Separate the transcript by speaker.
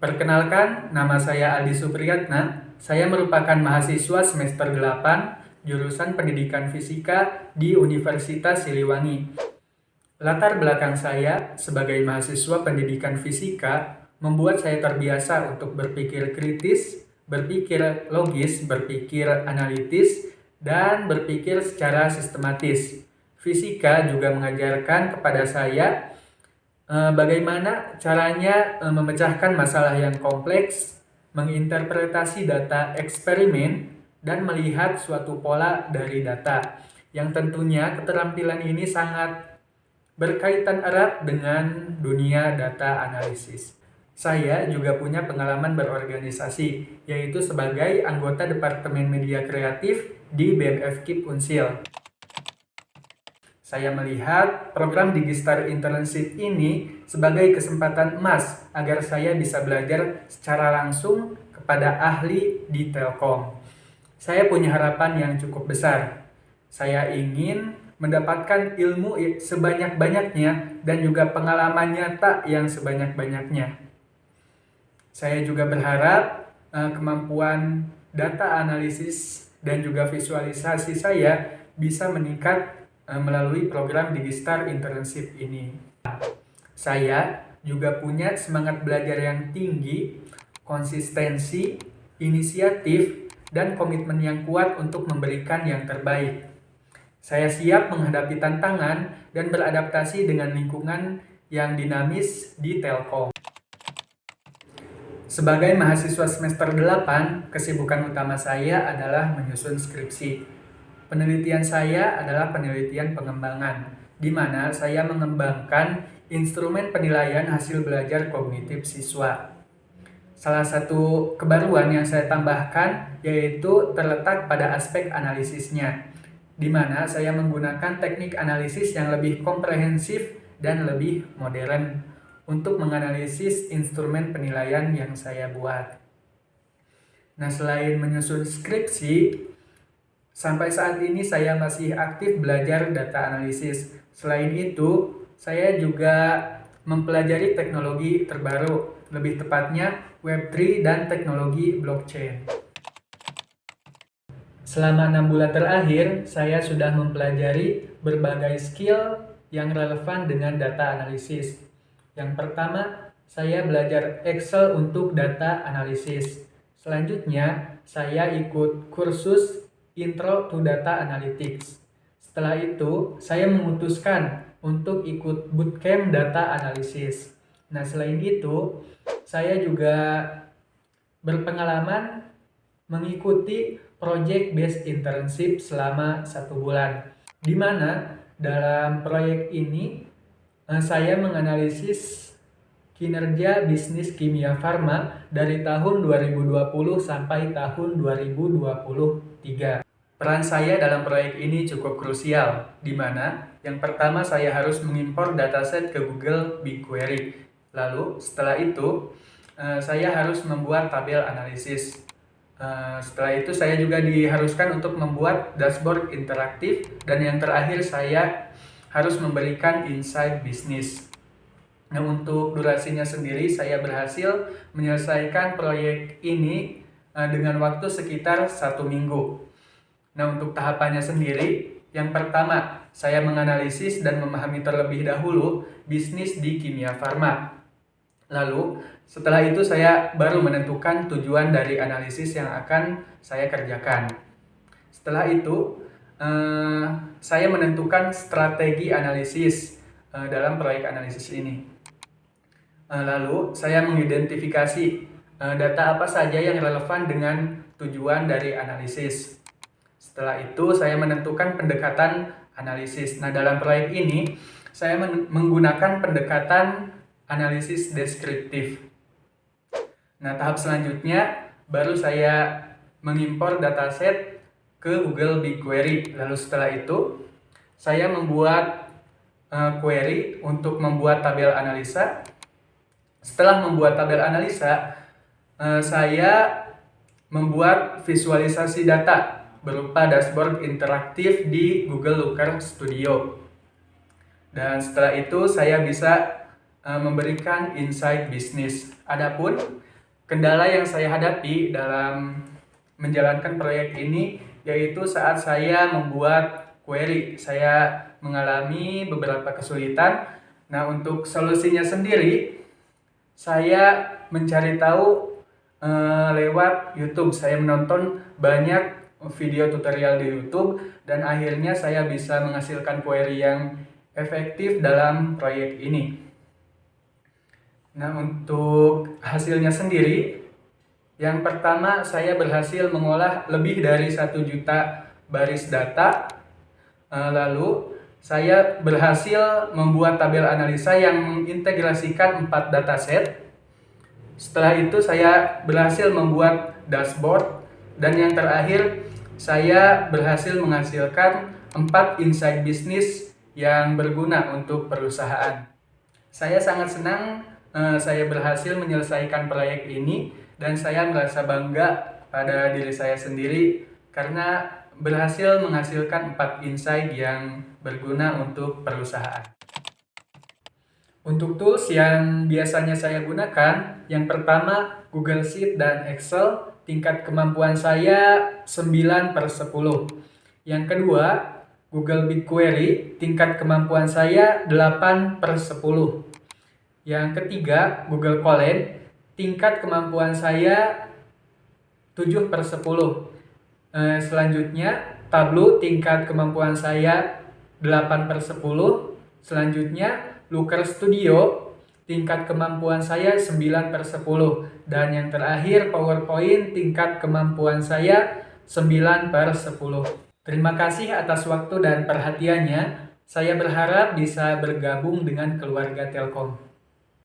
Speaker 1: Perkenalkan, nama saya Aldi Supriyatna. Saya merupakan mahasiswa semester 8, jurusan Pendidikan Fisika di Universitas Siliwangi. Latar belakang saya sebagai mahasiswa pendidikan fisika membuat saya terbiasa untuk berpikir kritis, berpikir logis, berpikir analitis, dan berpikir secara sistematis. Fisika juga mengajarkan kepada saya bagaimana caranya memecahkan masalah yang kompleks, menginterpretasi data eksperimen, dan melihat suatu pola dari data. Yang tentunya keterampilan ini sangat berkaitan erat dengan dunia data analisis. Saya juga punya pengalaman berorganisasi, yaitu sebagai anggota Departemen Media Kreatif di BMFKIP Unsil. Saya melihat program Digistar Internship ini sebagai kesempatan emas agar saya bisa belajar secara langsung kepada ahli di Telkom. Saya punya harapan yang cukup besar. Saya ingin mendapatkan ilmu sebanyak-banyaknya dan juga pengalaman nyata yang sebanyak-banyaknya. Saya juga berharap kemampuan data analisis dan juga visualisasi saya bisa meningkat melalui program Digistar Internship ini. Saya juga punya semangat belajar yang tinggi, konsistensi, inisiatif, dan komitmen yang kuat untuk memberikan yang terbaik. Saya siap menghadapi tantangan dan beradaptasi dengan lingkungan yang dinamis di Telkom. Sebagai mahasiswa semester 8, kesibukan utama saya adalah menyusun skripsi. Penelitian saya adalah penelitian pengembangan, di mana saya mengembangkan instrumen penilaian hasil belajar kognitif siswa. Salah satu kebaruan yang saya tambahkan yaitu terletak pada aspek analisisnya, di mana saya menggunakan teknik analisis yang lebih komprehensif dan lebih modern untuk menganalisis instrumen penilaian yang saya buat. Nah, selain menyusun skripsi, sampai saat ini saya masih aktif belajar data analisis. Selain itu, saya juga mempelajari teknologi terbaru, lebih tepatnya Web3 dan teknologi blockchain. Selama 6 bulan terakhir, saya sudah mempelajari berbagai skill yang relevan dengan data analisis. Yang pertama, saya belajar Excel untuk data analisis. Selanjutnya, saya ikut kursus Intro to Data Analytics. Setelah itu, saya memutuskan untuk ikut bootcamp data analisis. Nah, selain itu, saya juga berpengalaman mengikuti project-based internship selama 1 bulan, di mana dalam proyek ini saya menganalisis kinerja bisnis kimia farma dari tahun 2020 sampai tahun 2023. Peran saya dalam proyek ini cukup krusial, di mana yang pertama saya harus mengimpor dataset ke Google BigQuery. Lalu setelah itu saya harus membuat tabel analisis. Setelah itu saya juga diharuskan untuk membuat dashboard interaktif, dan yang terakhir saya harus memberikan insight bisnis. Nah, untuk durasinya sendiri saya berhasil menyelesaikan proyek ini dengan waktu sekitar 1 minggu. Nah, untuk tahapannya sendiri, yang pertama saya menganalisis dan memahami terlebih dahulu bisnis di kimia farma. Lalu setelah itu saya baru menentukan tujuan dari analisis yang akan saya kerjakan. Setelah itu saya menentukan strategi analisis dalam proyek analisis ini. Lalu saya mengidentifikasi data apa saja yang relevan dengan tujuan dari analisis. Setelah itu saya menentukan pendekatan analisis. Nah, dalam proyek ini saya menggunakan pendekatan analisis deskriptif. Nah, tahap selanjutnya baru saya mengimpor dataset ke Google BigQuery. Lalu setelah itu saya membuat query untuk membuat tabel analisa. Setelah membuat tabel analisa, saya membuat visualisasi data berupa dashboard interaktif di Google Looker Studio. Dan setelah itu saya bisa memberikan insight bisnis. Adapun kendala yang saya hadapi dalam menjalankan proyek ini yaitu saat saya membuat query, saya mengalami beberapa kesulitan. Nah, untuk solusinya sendiri, saya mencari tahu lewat YouTube. Saya menonton banyak video tutorial di YouTube dan akhirnya saya bisa menghasilkan query yang efektif dalam proyek ini. Nah, untuk hasilnya sendiri, yang pertama saya berhasil mengolah lebih dari 1 juta baris data. Lalu saya berhasil membuat tabel analisa yang mengintegrasikan 4 dataset. Setelah itu saya berhasil membuat dashboard, dan yang terakhir saya berhasil menghasilkan 4 insight bisnis yang berguna untuk perusahaan. Saya sangat senang saya berhasil menyelesaikan proyek ini dan saya merasa bangga pada diri saya sendiri karena berhasil menghasilkan 4 insight yang berguna untuk perusahaan. Untuk tools yang biasanya saya gunakan, yang pertama Google Sheet dan Excel, tingkat kemampuan saya 9/10. Yang kedua, Google BigQuery, tingkat kemampuan saya 8/10. Yang ketiga, Google Colab, tingkat kemampuan saya 7/10. Selanjutnya, Tableau, tingkat kemampuan saya 8/10. Selanjutnya, Looker Studio, tingkat kemampuan saya 9/10. Dan yang terakhir, PowerPoint, tingkat kemampuan saya 9/10. Terima kasih atas waktu dan perhatiannya. Saya berharap bisa bergabung dengan keluarga Telkom.